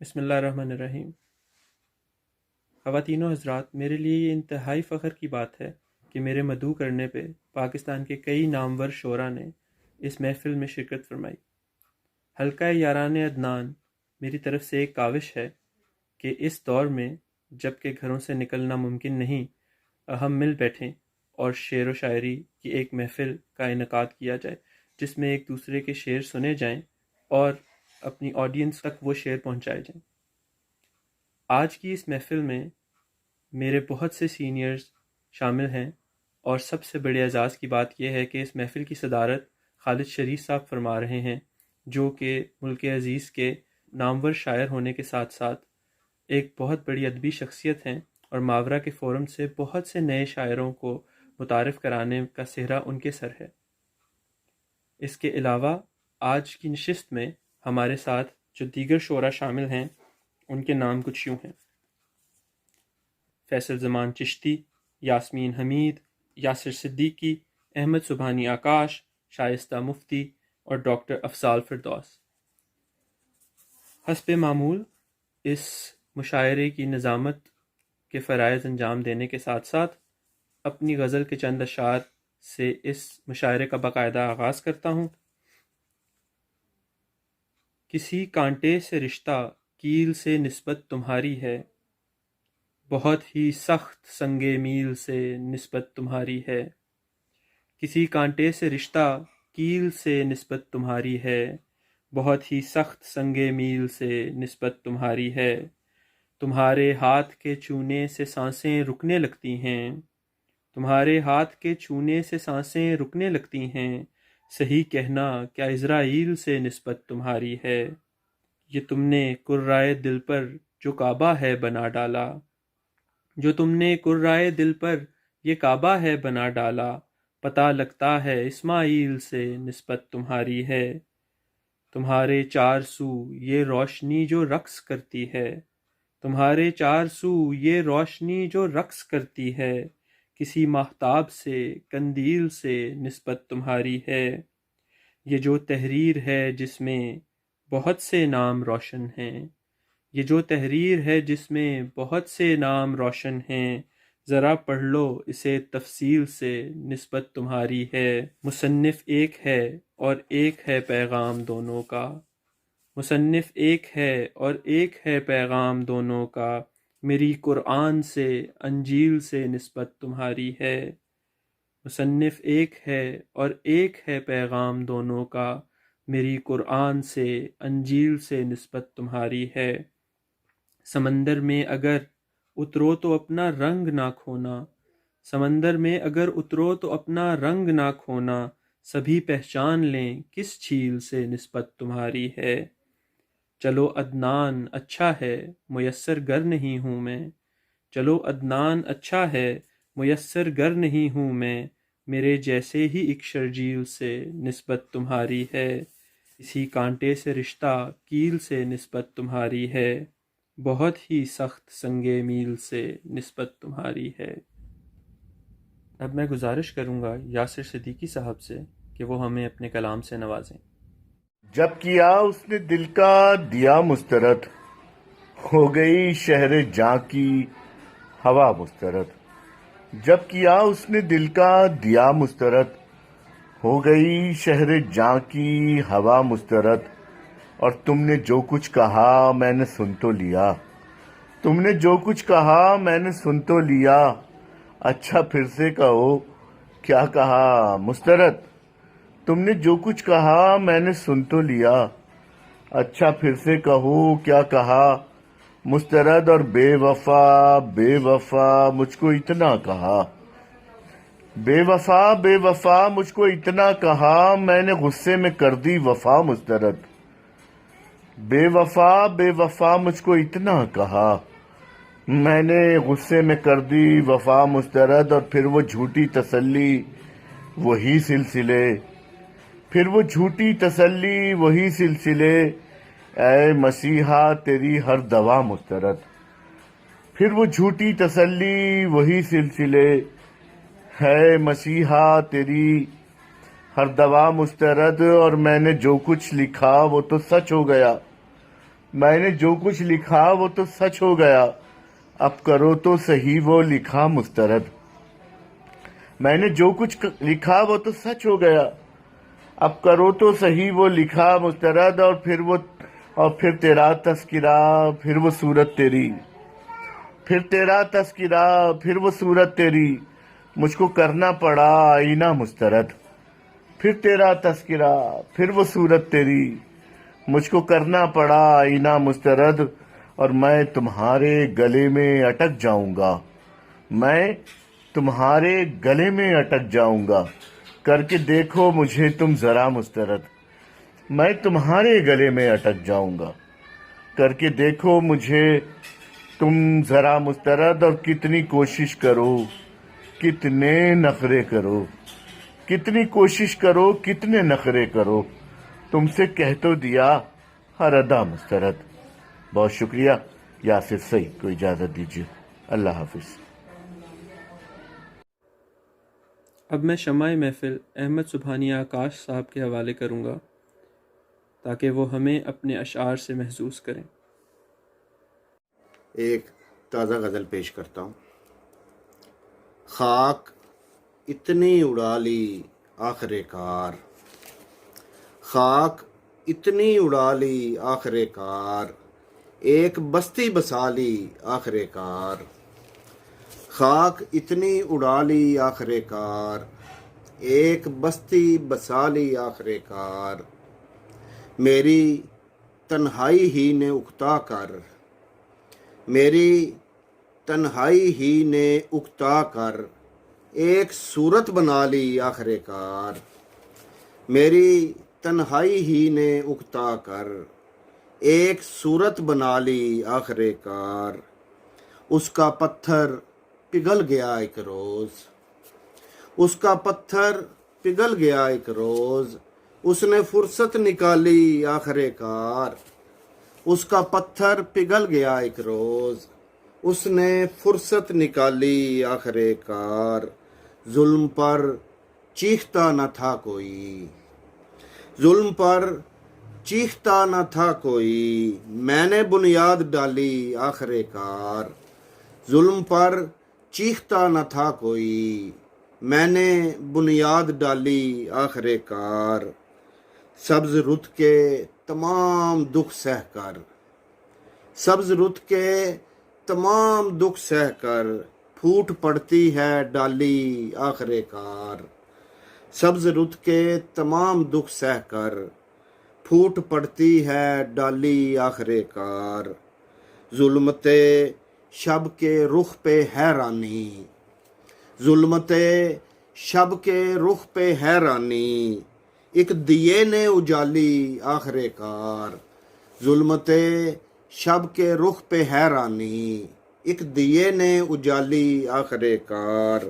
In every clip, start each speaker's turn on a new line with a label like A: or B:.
A: بسم اللہ الرحمن الرحیم۔ خواتین و حضرات، میرے لیے یہ انتہائی فخر کی بات ہے کہ میرے مدعو کرنے پہ پاکستان کے کئی نامور شعراء نے اس محفل میں شرکت فرمائی۔ حلقہ یاران عدنان، میری طرف سے ایک کاوش ہے کہ اس دور میں جب کہ گھروں سے نکلنا ممکن نہیں، ہم مل بیٹھیں اور شعر و شاعری کی ایک محفل کا انعقاد کیا جائے جس میں ایک دوسرے کے شعر سنے جائیں اور اپنی آڈینس تک وہ شعر پہنچائے جائیں۔ آج کی اس محفل میں میرے بہت سے سینئرز شامل ہیں اور سب سے بڑے اعزاز کی بات یہ ہے کہ اس محفل کی صدارت خالد شریف صاحب فرما رہے ہیں، جو کہ ملک عزیز کے نامور شاعر ہونے کے ساتھ ساتھ ایک بہت بڑی ادبی شخصیت ہیں اور ماورا کے فورم سے بہت سے نئے شاعروں کو متعارف کرانے کا سہرا ان کے سر ہے۔ اس کے علاوہ آج کی نشست میں ہمارے ساتھ جو دیگر شعراء شامل ہیں ان کے نام کچھ یوں ہیں: فیصل زمان چشتی، یاسمین حمید، یاسر صدیقی، احمد سبحانی آکاش، شائستہ مفتی اور ڈاکٹر افضال فردوس۔ حسب معمول اس مشاعرے کی نظامت کے فرائض انجام دینے کے ساتھ ساتھ اپنی غزل کے چند اشعار سے اس مشاعرے کا باقاعدہ آغاز کرتا ہوں۔ کسی کانٹے سے رشتہ کیل سے نسبت تمہاری ہے، بہت ہی سخت سنگ میل سے نسبت تمہاری ہے۔ کسی کانٹے سے رشتہ کیل سے نسبت تمہاری ہے، بہت ہی سخت سنگ میل سے نسبت تمہاری ہے۔ تمہارے ہاتھ کے چھونے سے سانسیں رکنے لگتی ہیں، تمہارے ہاتھ کے چھونے سے سانسیں رکنے لگتی ہیں۔ صحیح کہنا کیا عزرائیل سے نسبت تمہاری ہے۔ یہ تم نے قرائے دل پر جو کعبہ ہے بنا ڈالا، جو تم نے قرائے دل پر یہ کعبہ ہے بنا ڈالا۔ پتہ لگتا ہے اسماعیل سے نسبت تمہاری ہے۔ تمہارے چار سو یہ روشنی جو رقص کرتی ہے، تمہارے چار سو یہ روشنی جو رقص کرتی ہے۔ کسی ماہتاب سے قندیل سے نسبت تمہاری ہے۔ یہ جو تحریر ہے جس میں بہت سے نام روشن ہیں، یہ جو تحریر ہے جس میں بہت سے نام روشن ہیں، ذرا پڑھ لو اسے تفصیل سے نسبت تمہاری ہے۔ مصنف ایک ہے اور ایک ہے پیغام دونوں کا، مصنف ایک ہے اور ایک ہے پیغام دونوں کا۔ میری قرآن سے انجیل سے نسبت تمہاری ہے۔ مصنف ایک ہے اور ایک ہے پیغام دونوں کا، میری قرآن سے انجیل سے نسبت تمہاری ہے۔ سمندر میں اگر اترو تو اپنا رنگ نہ کھونا، سمندر میں اگر اترو تو اپنا رنگ نہ کھونا۔ سبھی پہچان لیں کس جھیل سے نسبت تمہاری ہے۔ چلو عدنان اچھا ہے میسر گر نہیں ہوں میں، چلو عدنان اچھا ہے میسر گر نہیں ہوں میں۔ میرے جیسے ہی ایک شرجیل سے نسبت تمہاری ہے۔ اسی کانٹے سے رشتہ کیل سے نسبت تمہاری ہے، بہت ہی سخت سنگ میل سے نسبت تمہاری ہے۔ اب میں گزارش کروں گا یاسر صدیقی صاحب سے کہ وہ ہمیں اپنے کلام سے نوازیں۔
B: جب کیا اس نے دل کا دیا مسترد، ہو گئی شہر جاں کی ہوا مسترد۔ جب کیا اس نے دل کا دیا مسترد، ہو گئی شہر جاں کی ہوا مسترد۔ اور تم نے جو کچھ کہا میں نے سن تو لیا، تم نے جو کچھ کہا میں نے سن تو لیا۔ اچھا پھر سے کہو کیا کہا مسترد، تم نے جو کچھ کہا میں نے سن تو لیا۔ اچھا پھر سے کہو کیا کہا مسترد۔ اور بے وفا بے وفا مجھ کو اتنا کہا، بے وفا بے وفا مجھ کو اتنا کہا۔ میں نے غصے میں کر دی وفا مسترد، بے وفا بے وفا مجھ کو اتنا کہا۔ میں نے غصے میں کر دی وفا مسترد۔ اور پھر وہ جھوٹی تسلی وہی سلسلے، پھر وہ جھوٹی تسلی وہی سلسلے۔ اے مسیحا تیری ہر دوا مسترد، پھر وہ جھوٹی تسلی وہی سلسلے۔ ہے مسیحا تیری ہر دوا مسترد۔ اور میں نے جو کچھ لکھا وہ تو سچ ہو گیا، میں نے جو کچھ لکھا وہ تو سچ ہو گیا، اب کرو تو صحیح وہ لکھا مسترد۔ میں نے جو کچھ لکھا وہ تو سچ ہو گیا، اب کرو تو صحیح وہ لکھا مسترد۔ اور پھر تیرا تذکرہ، پھر وہ صورت تیری، پھر تیرا تذکرہ، پھر وہ صورت تیری، مجھ کو کرنا پڑا آئینہ مسترد۔ پھر تیرا تذکرہ، پھر وہ صورت تیری، مجھ کو کرنا پڑا آئینہ مسترد۔ اور میں تمہارے گلے میں اٹک جاؤں گا، میں تمہارے گلے میں اٹک جاؤں گا، کر کے دیکھو مجھے تم ذرا مسترد۔ میں تمہارے گلے میں اٹک جاؤں گا، کر کے دیکھو مجھے تم ذرا مسترد۔ اور کتنی کوشش کرو، کتنے نخرے کرو، کتنی کوشش کرو، کتنے نخرے کرو، تم سے کہہ تو دیا ہر ادا مسترد۔ بہت شکریہ، یاسر سعید کو اجازت دیجیے، اللہ حافظ۔
A: اب میں شمع محفل احمد سبحانی آکاش صاحب کے حوالے کروں گا تاکہ وہ ہمیں اپنے اشعار سے محظوظ کریں۔
C: ایک تازہ غزل پیش کرتا ہوں۔ خاک اتنی اڑا لی آخر کار، خاک اتنی اڑا لی آخر کار، ایک بستی بسا لی آخر کار۔ خاک اتنی اڑا لی آخر کار، ایک بستی بسا لی آخر کار۔ میری تنہائی ہی نے اکتا کر، میری تنہائی ہی نے اکتا کر، ایک صورت بنا لی آخر کار۔ میری تنہائی ہی نے اکتا کر، ایک صورت بنا لی آخر کار۔ اس کا پتھر پگھل گیا ایک روز، اس کا پتھر پگھل گیا ایک روز، اس نے فرصت نکالی آخر کار۔ اس کا پتھر پگھل گیا ایک روز، اس نے فرصت نکالی آخر کار۔ ظلم پر چیختا نہ تھا کوئی، ظلم پر چیختا نہ تھا کوئی، میں نے بنیاد ڈالی آخر کار۔ ظلم پر چیختا نہ تھا کوئی، میں نے بنیاد ڈالی آخر کار۔ سبز رت کے تمام دکھ سہ کر، سبز رت کے تمام دکھ سہ کر، پھوٹ پڑتی ہے ڈالی آخر کار۔ سبز رت کے تمام دکھ سہ کر، پھوٹ پڑتی ہے ڈالی آخر کار۔ ظلمت شب کے رخ پہ حیرانی، ظلمت شب کے رخ پہ حیرانی، ایک دیے نے اجالی آخر کار۔ ظلمت شب کے رخ پہ حیرانی، ایک دیے نے اجالی آخر کار۔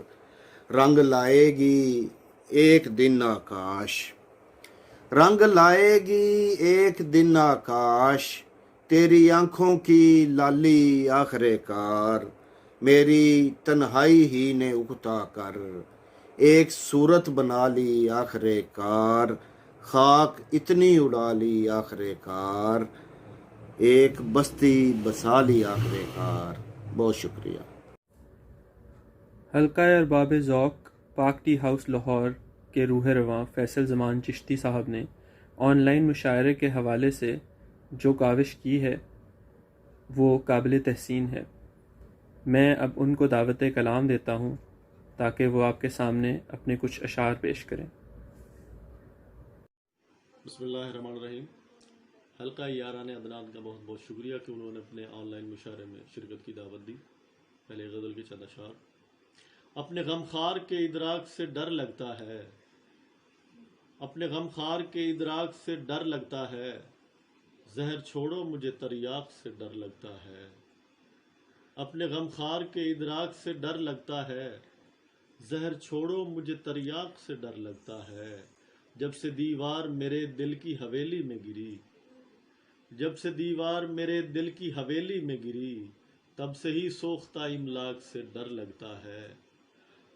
C: رنگ لائے گی ایک دن آکاش، رنگ لائے گی ایک دن آکاش، تیری آنکھوں کی لالی آخر کار۔ میری تنہائی ہی نے اکتا کر، ایک صورت بنا لی آخر کار۔ خاک اتنی اڑا لی آخر کار، ایک بستی بسا لی آخر کار۔ بہت شکریہ۔
A: حلقہ ارباب ذوق پاک ٹی ہاؤس لاہور کے روح رواں فیصل زمان چشتی صاحب نے آن لائن مشاعرے کے حوالے سے جو کاوش کی ہے وہ قابل تحسین ہے۔ میں اب ان کو دعوت کلام دیتا ہوں تاکہ وہ آپ کے سامنے اپنے کچھ اشعار پیش کریں۔
D: بسم اللہ الرحمن الرحیم۔ حلقہ یاران عدنان کا بہت بہت شکریہ کہ انہوں نے اپنے آن لائن مشاعرے میں شرکت کی دعوت دی۔ پہلے غزل کے چند اشعار۔ اپنے غمخوار کے ادراک سے ڈر لگتا ہے، اپنے غمخوار کے ادراک سے ڈر لگتا ہے، زہر چھوڑو مجھے تریاق سے ڈر لگتا ہے۔ اپنے غمخوار کے ادراک سے ڈر لگتا ہے، زہر چھوڑو مجھے تریاق سے ڈر لگتا ہے۔ جب سے دیوار میرے دل کی حویلی میں گری، جب سے دیوار میرے دل کی حویلی میں گری، تب سے ہی سوختہ املاک سے ڈر لگتا ہے،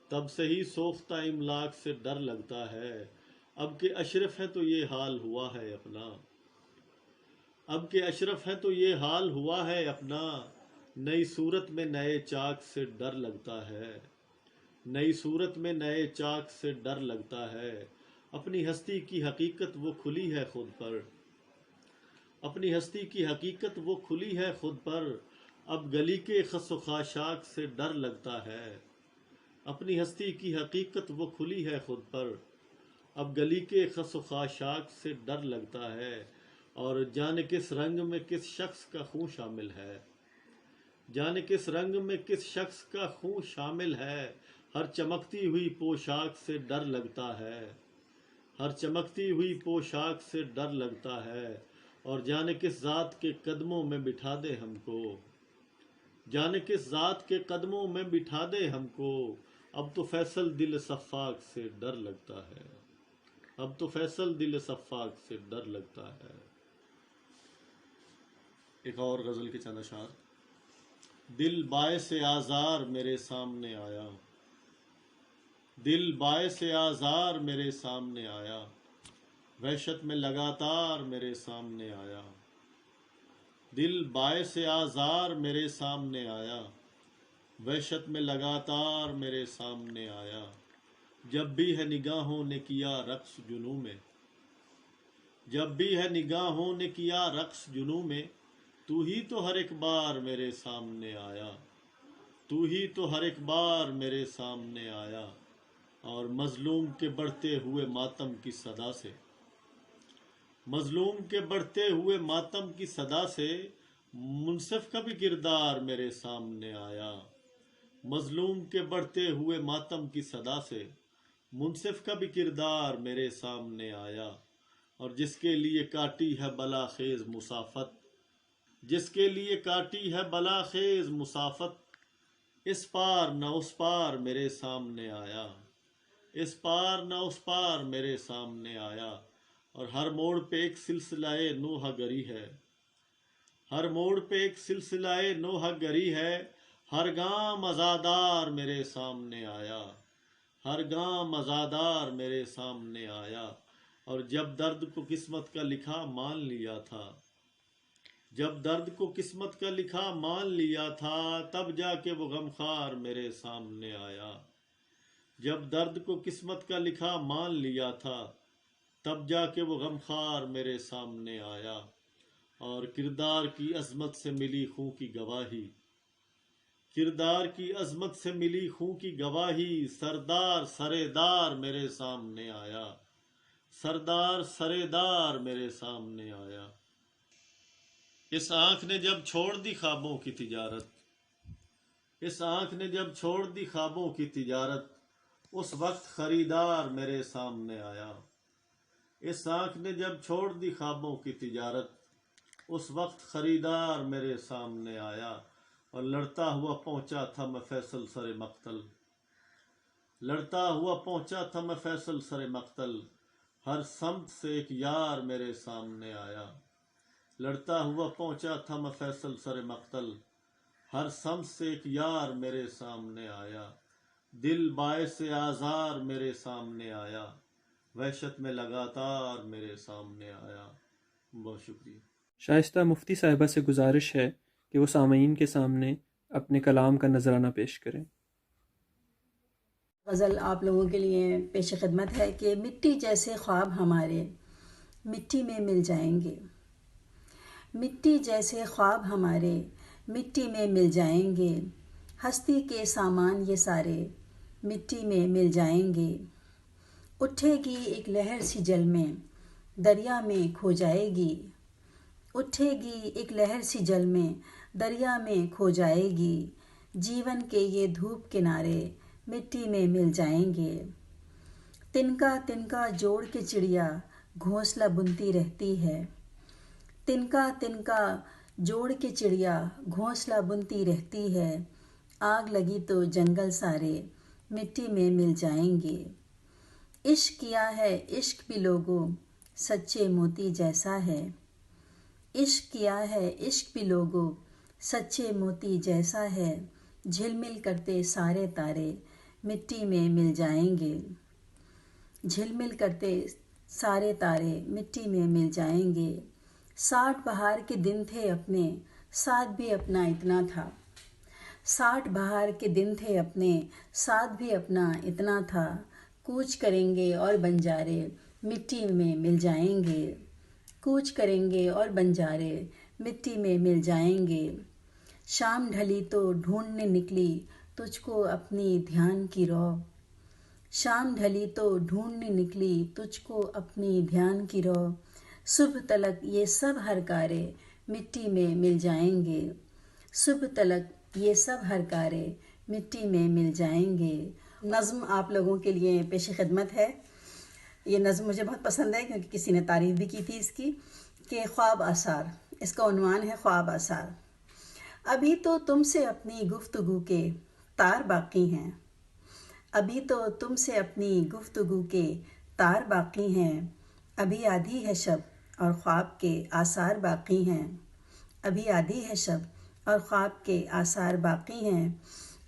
D: تب سے ہی سوختہ املاک سے ڈر لگتا ہے۔ اب کہ اشرف ہے تو یہ حال ہوا ہے اپنا، اب کہ اشرف ہے تو یہ حال ہوا ہے اپنا، نئی صورت میں نئے چاک سے ڈر لگتا ہے، نئی صورت میں نئے چاک سے ڈر لگتا ہے، اپنی ہستی کی حقیقت وہ کھلی ہے خود پر، اپنی ہستی کی حقیقت وہ کھلی ہے خود پر، اب گلی کے خس و خاشاک سے ڈر لگتا ہے، اپنی ہستی کی حقیقت وہ کھلی ہے خود پر، اب گلی کے خس و خاشاک سے ڈر لگتا ہے، اور جانے کس رنگ میں کس شخص کا خون شامل ہے، جانے کس رنگ میں کس شخص کا خون شامل ہے، ہر چمکتی ہوئی پوشاک سے ڈر لگتا ہے، ہر چمکتی ہوئی پوشاک سے ڈر لگتا ہے، اور جانے کس ذات کے قدموں میں بٹھا دے ہم کو، جانے کس ذات کے قدموں میں بٹھا دے ہم کو، اب تو فیصل دل صفاق سے ڈر لگتا ہے، اب تو فیصل دل صفاق سے ڈر لگتا ہے۔ ایک اور غزل کے چند اشعار۔ دل باعث آزار میرے سامنے آیا، دل باعث آزار میرے سامنے آیا، وحشت میں لگاتار میرے سامنے آیا، دل باعث آزار میرے سامنے آیا، وحشت میں لگاتار میرے سامنے آیا، جب بھی ہے نگاہوں نے کیا رقص جنوں میں، جب بھی ہے نگاہوں نے کیا رقص جنوں میں، تو ہی تو ہر ایک بار میرے سامنے آیا، تو ہی تو ہر ایک بار میرے سامنے آیا، اور مظلوم کے بڑھتے ہوئے ماتم کی صدا سے، مظلوم کے بڑھتے ہوئے ماتم کی صدا سے، منصف کا بھی کردار میرے سامنے آیا، مظلوم کے بڑھتے ہوئے ماتم کی صدا سے، منصف کا بھی کردار میرے سامنے آیا، اور جس کے لیے کاٹی ہے بلا خیز مسافت، جس کے لیے کاٹی ہے بلا خیز مسافت، اس پار نہ اس پار میرے سامنے آیا، اس پار نہ اس پار میرے سامنے آیا، اور ہر موڑ پہ ایک سلسلہ نوحہ گری ہے، ہر موڑ پہ ایک سلسلہ نوحہ گری ہے، ہر گام ازادار میرے سامنے آیا، ہر گام ازادار میرے سامنے آیا، اور جب درد کو قسمت کا لکھا مان لیا تھا، جب درد کو قسمت کا لکھا مان لیا تھا، تب جا کے وہ غمخوار میرے سامنے آیا، جب درد کو قسمت کا لکھا مان لیا تھا، تب جا کے وہ غمخوار میرے سامنے آیا، اور کردار کی عظمت سے ملی خوں کی گواہی، کردار کی عظمت سے ملی خوں کی گواہی، سردار سرےدار میرے سامنے آیا، سردار سرےدار میرے سامنے آیا، اس آنکھ نے جب چھوڑ دی خوابوں کی تجارت، اس آنکھ نے جب چھوڑ دی خوابوں کی تجارت، اس وقت خریدار میرے سامنے آیا، اس آنکھ نے جب چھوڑ دی خوابوں کی تجارت، اس وقت خریدار میرے سامنے آیا، اور لڑتا ہوا پہنچا تھا میں فیصل سر مقتل، لڑتا ہوا پہنچا تھا میں فیصل سر مقتل، ہر سمت سے ایک یار میرے سامنے آیا، لڑتا ہوا پہنچا تھا میں فیصل سر مقتل، ہر سمت سے ایک یار میرے سامنے آیا، دل باعث آزار میرے سامنے آیا، وحشت میں لگاتار میرے سامنے آیا۔ بہت شکریہ۔
A: شائستہ مفتی صاحبہ سے گزارش ہے کہ وہ سامعین کے سامنے اپنے کلام کا نذرانہ پیش کریں۔
E: غزل آپ لوگوں کے لیے پیش خدمت ہے کہ مٹی جیسے خواب ہمارے مٹی میں مل جائیں گے، مٹی جیسے خواب ہمارے مٹی میں مل جائیں گے، ہستی کے سامان یہ سارے مٹی میں مل جائیں گے، اٹھے گی ایک لہر سی جل میں دریا میں کھو جائے گی، اٹھے گی ایک لہر سی جل میں دریا میں کھو جائے گی، جیون کے یہ دھوپ کنارے مٹی میں مل جائیں گے، تنکا تنکا جوڑ کے چڑیا گھونسلہ بنتی رہتی ہے، تنکا تنکا جوڑ کے چڑیا گھونسلہ بنتی رہتی ہے، آگ لگی تو جنگل سارے مٹی میں مل جائیں گے، عشق کیا ہے عشق بھی لوگوں سچے موتی جیسا ہے، عشق کیا ہے عشق بھی لوگوں سچے موتی جیسا ہے، جھلمل کرتے سارے تارے مٹی میں مل جائیں گے، جھلمل کرتے سارے تارے مٹی میں مل جائیں گے، 60 بہار کے دن تھے اپنے، ساتھ بھی اپنا اتنا تھا۔ 60 بہار کے دن تھے اپنے، ساتھ بھی اپنا اتنا تھا۔ کوچ کریں گے اور بنجارے مٹی میں مل جائیں گے، کوچ کریں گے اور بنجارے مٹی میں مل جائیں گے۔ شام ڈھلی تو ڈھونڈنے نکلی تجھ کو اپنی دھیان کی رو، شام ڈھلی تو ڈھونڈنے نکلی تجھ کو اپنی دھیان کی رو۔ صبح تلک یہ سب ہر کارے مٹی میں مل جائیں گے، صبح تلک یہ سب ہر کارے مٹی میں مل جائیں گے۔ نظم آپ لوگوں کے لیے پیش خدمت ہے۔ یہ نظم مجھے بہت پسند ہے کیونکہ کسی نے تعریف بھی کی تھی اس کی، کہ خواب آثار، اس کا عنوان ہے خواب آثار۔ ابھی تو تم سے اپنی گفتگو کے تار باقی ہیں، ابھی تو تم سے اپنی گفتگو کے تار باقی ہیں۔ ابھی آدھی ہے شب اور خواب کے آثار باقی ہیں، ابھی آدھی ہے شب اور خواب کے آثار باقی ہیں۔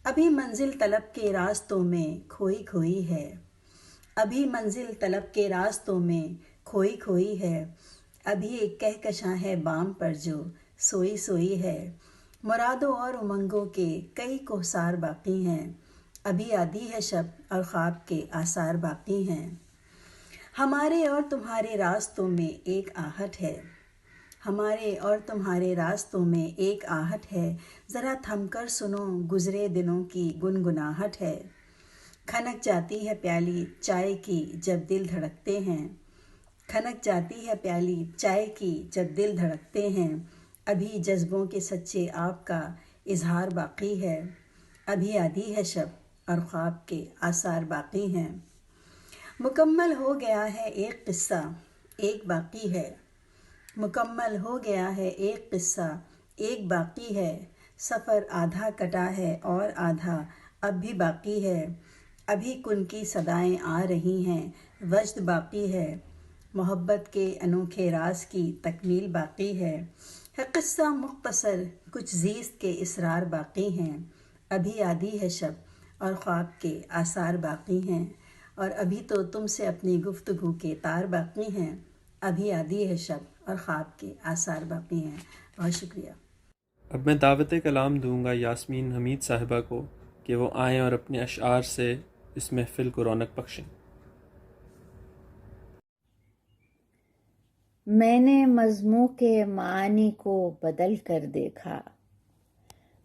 E: ابھی منزل طلب کے راستوں میں کھوئی کھوئی ہے، ابھی منزل طلب کے راستوں میں کھوئی کھوئی ہے۔ ابھی ایک کہکشاں ہے بام پر جو سوئی سوئی ہے۔ مرادوں اور امنگوں کے کئی کوہسار باقی ہیں، ابھی آدھی ہے شب اور خواب کے آثار باقی ہیں۔ ہمارے اور تمہارے راستوں میں ایک آہٹ ہے، ہمارے اور تمہارے راستوں میں ایک آہٹ ہے۔ ذرا تھم کر سنو گزرے دنوں کی گنگناہٹ ہے۔ کھنک جاتی ہے پیالی چائے کی جب دل دھڑکتے ہیں، کھنک جاتی ہے پیالی چائے کی جب دل دھڑکتے ہیں۔ ابھی جذبوں کے سچے آپ کا اظہار باقی ہے، ابھی آدھی ہے شب اور خواب کے آثار باقی ہیں۔ مکمل ہو گیا ہے ایک قصہ ایک باقی ہے، مکمل ہو گیا ہے ایک قصہ ایک باقی ہے۔ سفر آدھا کٹا ہے اور آدھا اب بھی باقی ہے۔ ابھی کن کی صدائیں آ رہی ہیں، وجد باقی ہے۔ محبت کے انوکھے راز کی تکمیل باقی ہے قصہ مختصر کچھ زیست کے اسرار باقی ہیں۔ ابھی آدھی ہے شب اور خواب کے آثار باقی ہیں، اور ابھی تو تم سے اپنی گفتگو کے تار باقی ہیں، ابھی آدھی ہے شب اور خواب کے آثار باقی ہیں۔ بہت شکریہ۔
A: اب میں دعوت کلام دوں گا یاسمین حمید صاحبہ کو کہ وہ آئیں اور اپنے اشعار سے اس محفل کو رونق بخشیں۔
F: میں نے مضموں کے معانی کو بدل کر دیکھا،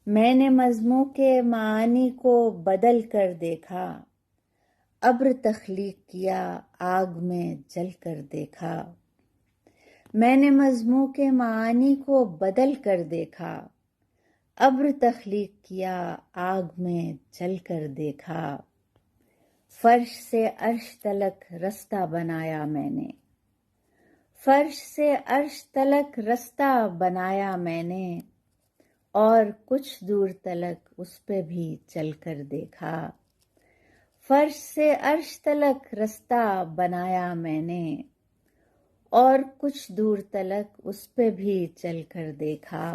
F: میں نے مضموں کے معانی کو بدل کر دیکھا، ابر تخلیق کیا آگ میں جل کر دیکھا۔ میں نے مضموں کے معانی کو بدل کر دیکھا، ابر تخلیق کیا آگ میں جل کر دیکھا۔ فرش سے عرش تلک رستہ بنایا میں نے، فرش سے عرش تلک رستہ بنایا میں نے، اور کچھ دور تلک اس پہ بھی چل کر دیکھا۔ فرش سے عرش تلک رستہ بنایا میں نے، اور کچھ دور تلک اس پہ بھی چل کر دیکھا۔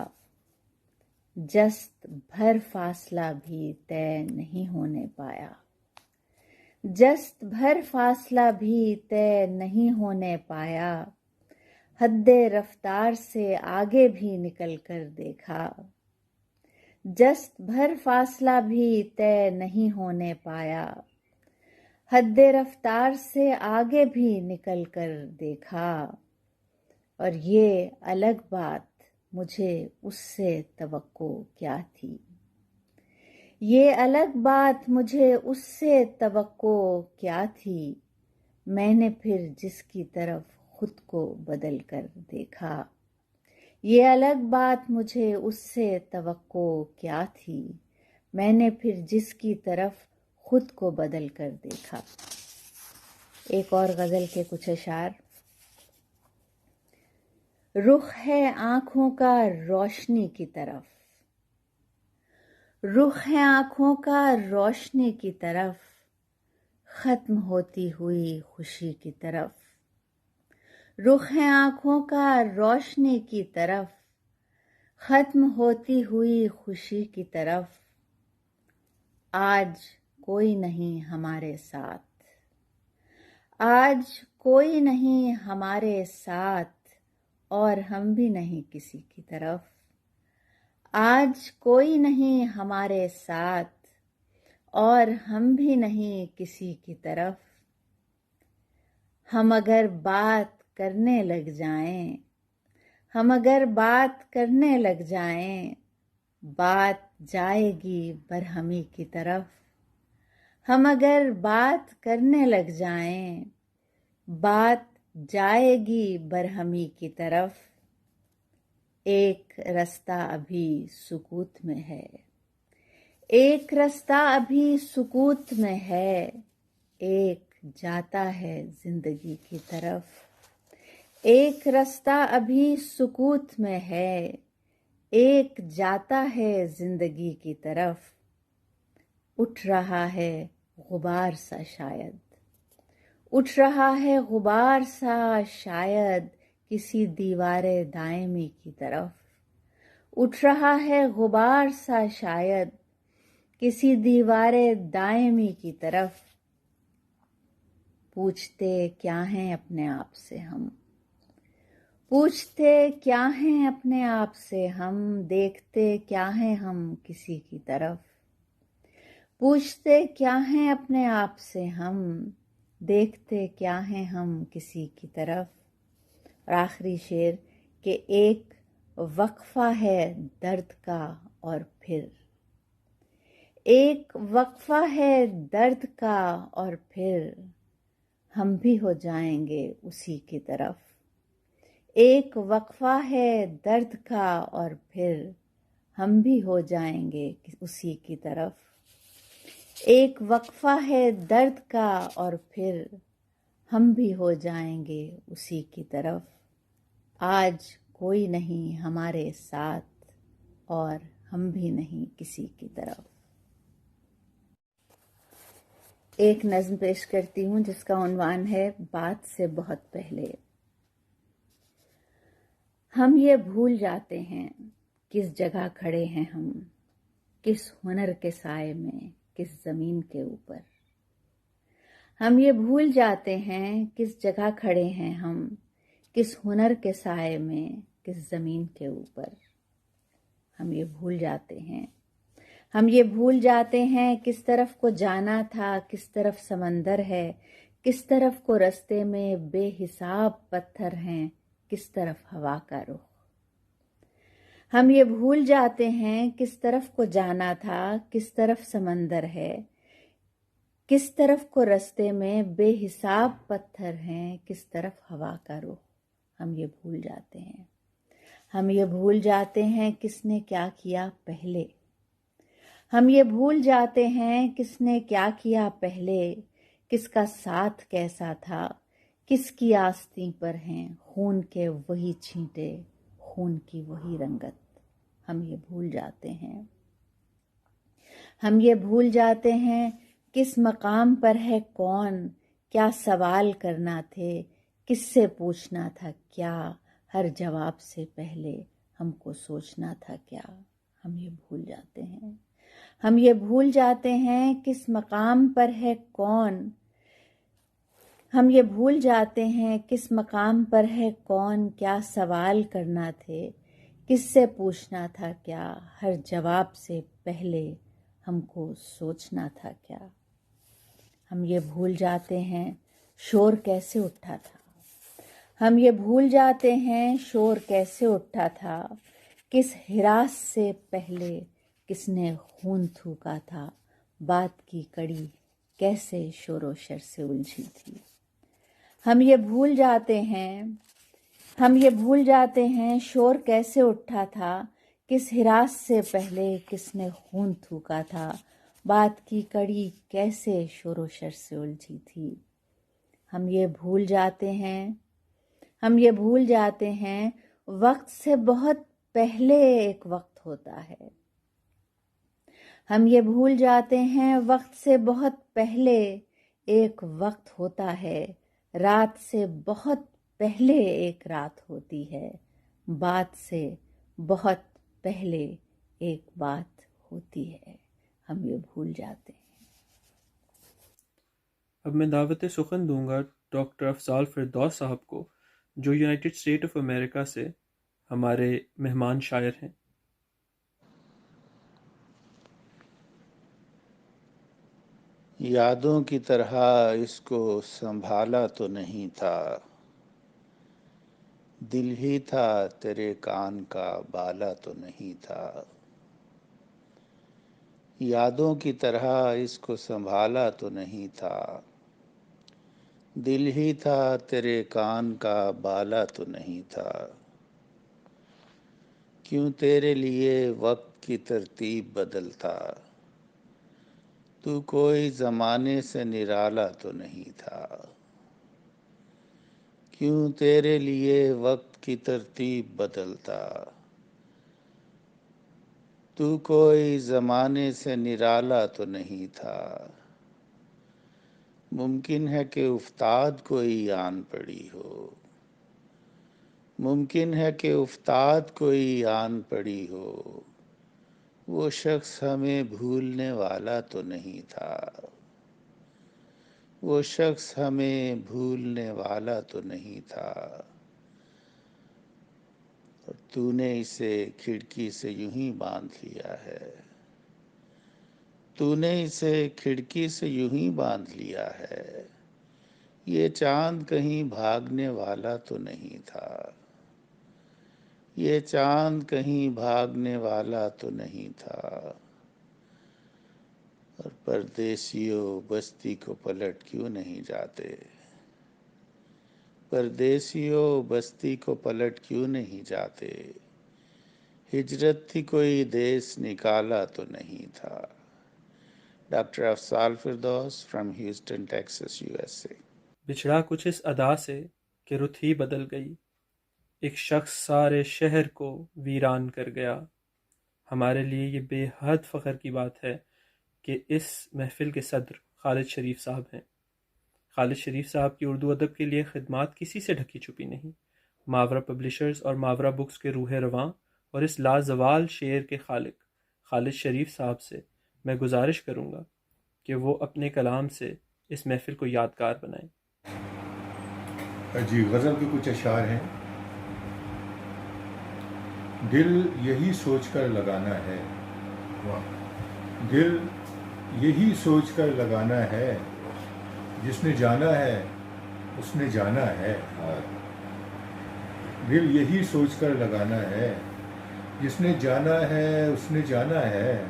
F: جست بھر فاصلہ بھی طے نہیں ہونے پایا، جست بھر فاصلہ بھی طے نہیں ہونے پایا۔ حد رفتار سے آگے بھی نکل کر دیکھا، جست بھر فاصلہ بھی طے نہیں ہونے پایا۔ حد رفتار سے آگے بھی نکل کر دیکھا، اور یہ الگ بات مجھے اس سے توقع کیا تھی، یہ الگ بات مجھے اس سے توقع کیا تھی۔ میں نے پھر جس کی طرف خود کو بدل کر دیکھا، یہ الگ بات مجھے اس سے توقع کیا تھی۔ میں نے پھر جس کی طرف خود کو بدل کر دیکھا۔ ایک اور غزل کے کچھ اشعار۔ رخ ہے آنکھوں کا روشنی کی طرف، رخ ہے آنکھوں کا روشنی کی طرف، ختم ہوتی ہوئی خوشی کی طرف۔ رخ ہے آنکھوں کا روشنی کی طرف، ختم ہوتی ہوئی خوشی کی طرف۔ آج کوئی نہیں ہمارے ساتھ، آج کوئی نہیں ہمارے ساتھ، اور ہم بھی نہیں کسی کی طرف. آج کوئی نہیں ہمارے ساتھ اور ہم بھی نہیں کسی کی طرف. ہم اگر بات کرنے لگ جائیں، ہم اگر بات کرنے لگ جائیں، بات جائے گی برہمی کی طرف. ہم اگر بات کرنے لگ جائیں، بات جائے گی برہمی کی طرف. ایک رستہ ابھی سکوت میں ہے، ایک رستہ ابھی سکوت میں ہے، ایک جاتا ہے زندگی کی طرف. ایک رستہ ابھی سکوت میں ہے، ایک جاتا ہے زندگی کی طرف. اٹھ رہا ہے غبار سا شاید، اٹھ رہا ہے غبار سا شاید کسی دیوار دائمی کی طرف. اٹھ رہا ہے غبار سا شاید کسی دیوار دائمی کی طرف. پوچھتے کیا ہیں اپنے آپ سے ہم، پوچھتے کیا ہیں اپنے آپ سے ہم، دیکھتے کیا ہیں ہم کسی کی طرف. پوچھتے کیا ہیں اپنے آپ سے ہم، دیکھتے کیا ہیں ہم کسی کی طرف. اور آخری شعر کہ ایک وقفہ ہے درد کا اور پھر، ایک وقفہ ہے درد کا اور پھر ہم بھی ہو جائیں گے اسی کی طرف. ایک وقفہ ہے درد کا اور پھر ہم بھی ہو جائیں گے اسی کی طرف. ایک وقفہ ہے درد کا اور پھر ہم بھی ہو جائیں گے اسی کی طرف. آج کوئی نہیں ہمارے ساتھ اور ہم بھی نہیں کسی کی طرف. ایک نظم پیش کرتی ہوں جس کا عنوان ہے بات سے بہت پہلے. ہم یہ بھول جاتے ہیں کس جگہ کھڑے ہیں ہم، کس ہنر کے سائے میں، کس زمین کے اوپر. ہم یہ بھول جاتے ہیں کس جگہ کھڑے ہیں ہم، کس ہنر کے سائے میں، کس زمین کے اوپر. ہم یہ بھول جاتے ہیں، ہم یہ بھول جاتے ہیں کس طرف کو جانا تھا، کس طرف سمندر ہے، کس طرف کو رستے میں بے حساب پتھر ہیں، کس طرف ہوا کا رخ. ہم یہ بھول جاتے ہیں کس طرف کو جانا تھا، کس طرف سمندر ہے، کس طرف کو رستے میں بے حساب پتھر ہیں، کس طرف ہوا کا رخ. ہم یہ بھول جاتے ہیں، ہم یہ بھول جاتے ہیں کس نے کیا کیا پہلے. ہم یہ بھول جاتے ہیں کس نے کیا کیا پہلے، کس کا ساتھ کیسا تھا، کس کی آستین پر ہیں خون کے وہی چھینٹے، خون کی وہی رنگت. ہم یہ بھول جاتے ہیں، ہم یہ بھول جاتے ہیں کس مقام پر ہے کون، کیا سوال کرنا تھے، کس سے پوچھنا تھا کیا، ہر جواب سے پہلے ہم کو سوچنا تھا کیا. ہم یہ بھول جاتے ہیں، ہم یہ بھول جاتے ہیں کس مقام پر ہے کون، ہم یہ بھول جاتے ہیں کس مقام پر ہے کون، کیا سوال کرنا تھے، کس سے پوچھنا تھا کیا، ہر جواب سے پہلے ہم کو سوچنا تھا کیا. ہم یہ بھول جاتے ہیں شور کیسے اٹھا تھا، ہم یہ بھول جاتے ہیں شور کیسے اٹھا تھا، کس ہراس سے پہلے کس نے خون تھوکا تھا، بات کی کڑی کیسے شور و شر سے الجھی تھی. ہم یہ بھول جاتے ہیں، ہم یہ بھول جاتے ہیں شور کیسے اٹھا تھا، کس ہراس سے پہلے کس نے خون تھوکا تھا، بات کی کڑی کیسے شور و شر سے الجھی تھی. ہم یہ بھول جاتے ہیں، ہم یہ بھول جاتے ہیں وقت سے بہت پہلے ایک وقت ہوتا ہے. ہم یہ بھول جاتے ہیں وقت سے بہت پہلے ایک وقت ہوتا ہے، رات سے بہت پہلے ایک رات ہوتی ہے، بات سے بہت پہلے ایک بات ہوتی ہے. ہم یہ بھول جاتے ہیں.
A: اب میں دعوت سخن دوں گا ڈاکٹر افضال فردوس صاحب کو جو یونائٹڈ اسٹیٹ آف امریکہ سے ہمارے مہمان شاعر ہیں۔
G: یادوں کی طرح اس کو سنبھالا تو نہیں تھا، دل ہی تھا تیرے کان کا بالا تو نہیں تھا۔ یادوں کی طرح اس کو سنبھالا تو نہیں تھا، دل ہی تھا تیرے کان کا بالا تو نہیں تھا۔ کیوں تیرے لیے وقت کی ترتیب بدلتا، تو کوئی زمانے سے نرالا تو نہیں تھا۔ کیوں تیرے لیے وقت کی ترتیب بدلتا، تو کوئی زمانے سے نرالا تو نہیں تھا۔ ممکن ہے کہ افتاد کوئی آن پڑی ہو، ممکن ہے کہ افتاد کوئی آن پڑی ہو، وہ شخص ہمیں بھولنے والا تو نہیں تھا، وہ شخص ہمیں بھولنے والا تو نہیں تھا۔ اور تو نے اسے کھڑکی سے یوں ہی باندھ لیا ہے، تو نے اسے کھڑکی سے یوں ہی باندھ لیا ہے، یہ چاند کہیں بھاگنے والا تو نہیں تھا، یہ چاند کہیں بھاگنے والا تو نہیں تھا۔ اور پردیسیوں بستی کو پلٹ کیوں نہیں جاتے، پردیسیوں بستی کو پلٹ کیوں نہیں جاتے، ہجرت تھی کوئی دیس نکالا تو نہیں تھا۔ Doctor Afzal Firdous from Houston Texas USA۔
A: بچھڑا کچھ اس ادا سے کہ رت ہی بدل گئی، ایک شخص سارے شہر کو ویران کر گیا۔ ہمارے لیے یہ بے حد فخر کی بات ہے کہ اس محفل کے صدر خالد شریف صاحب ہیں۔ خالد شریف صاحب کی اردو ادب کے لیے خدمات کسی سے ڈھکی چھپی نہیں۔ ماورا پبلشرز اور ماورا بکس کے روح رواں اور اس لازوال شعر کے خالق خالد شریف صاحب سے میں گزارش کروں گا کہ وہ اپنے کلام سے اس محفل کو یادگار بنائیں۔
H: جی، غزل کے کچھ اشعار ہیں۔ دل یہی سوچ کر لگانا ہے، دل یہی سوچ کر لگانا ہے، جس نے جانا ہے اس نے جانا ہے۔ دل یہی سوچ کر لگانا ہے، جس نے جانا ہے اس نے جانا ہے،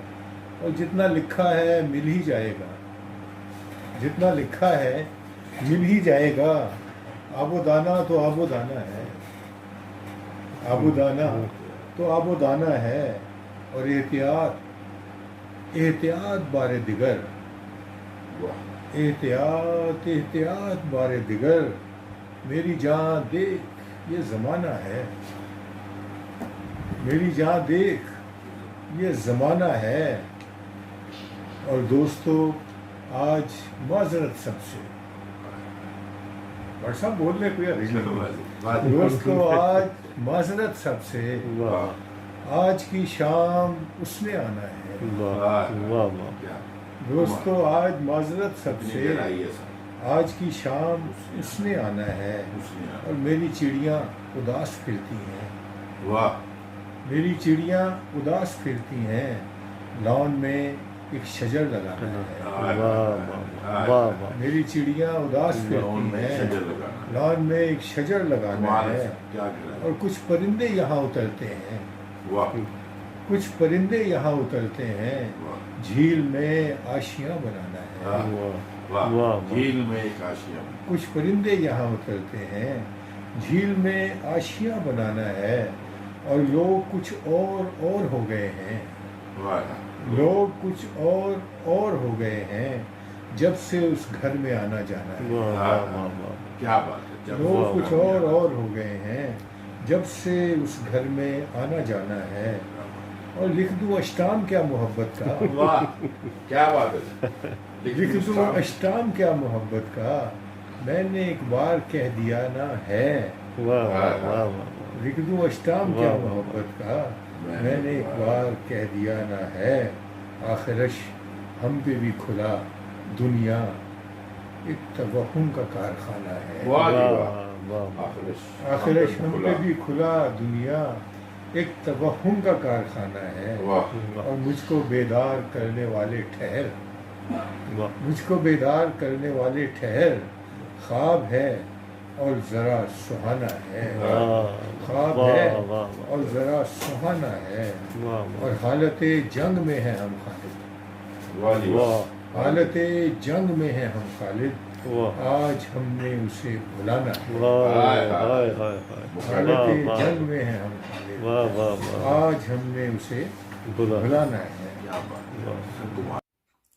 H: اور جتنا لکھا ہے مل ہی جائے گا، جتنا لکھا ہے مل ہی جائے گا۔ آب و دانا تو آب و دانا ہے، آب و دانا تو آب و دانا ہے، اور احتیاط احتیاط بار دیگر، احتیاط احتیاط بار دیگر، میری جان دیکھ یہ زمانہ ہے، میری جان دیکھ یہ زمانہ ہے۔ اور دوستو آج معذرت سب سے، بٹ صاحب بول لے کوئی، دوستو آج معذرت سب سے، آج کی شام اس نے آنا ہے۔ دوستو آج معذرت سب سے، آج کی شام اس نے آنا ہے، اور میری چڑیاں اداس پھرتی ہیں، میری چڑیاں اداس پھرتی ہیں، لان میں ایک شجر لگانا ہے، میری چڑیاں اداس پھرتی ہیں، لان میں ایک شجر لگانا ہے، اور کچھ پرندے یہاں اترتے ہیں، کچھ پرندے یہاں اترتے ہیں، جھیل میں آشیاں بنانا ہے،
B: جھیل میں ایک آشیاں،
H: کچھ پرندے یہاں اترتے ہیں، جھیل میں آشیاں بنانا ہے، اور لوگ کچھ اور ہو گئے ہیں، لوگ کچھ اور ہو گئے ہیں، جب سے اس گھر میں آنا جانا ہے،
B: کیا بات ہے،
H: لوگ کچھ اور ہو گئے ہیں، جب سے اس گھر میں آنا جانا ہے، اور لکھ دوں اشٹام کیا محبت کا،
B: واہ کیا بات ہے،
H: لکھ دوں اشٹام کیا محبت کا، میں نے ایک بار کہہ دیا نہ ہے، لکھ دوں اشٹام کیا محبت کا، میں نے ایک بار کہہ دیا نہ ہے، آخرش ہم پہ بھی کھلا دنیا ایک توہم کا کارخانہ ہے۔
B: واہ
H: آخر شم پہ بھی کھلا دنیا ایک توہم کا کارخانہ ہے، اور مجھ کو بیدار کرنے والے ٹھہر، مجھ کو بیدار کرنے والے ٹھہر، خواب ہے اور ذرا سہانا ہے، خواب ہے اور ذرا سہانا ہے، اور حالت جنگ میں ہے ہم خالد، حالت جنگ میں ہے ہم خالد، آج ہم نے اسے بلانا ہے، حالت جنگ میں ہے ہم خالد، آج ہم نے اسے بلانا ہے۔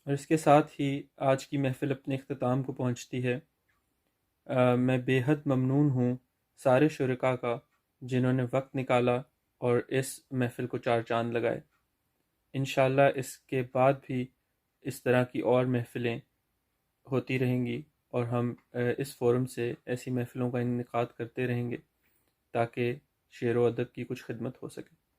A: اور اس کے ساتھ ہی آج کی محفل اپنے اختتام کو پہنچتی ہے۔ میں بے حد ممنون ہوں سارے شرکاء کا جنہوں نے وقت نکالا اور اس محفل کو چار چاند لگائے۔ انشاءاللہ اس کے بعد بھی اس طرح کی اور محفلیں ہوتی رہیں گی، اور ہم اس فورم سے ایسی محفلوں کا انعقاد کرتے رہیں گے تاکہ شعر و ادب کی کچھ خدمت ہو سکے۔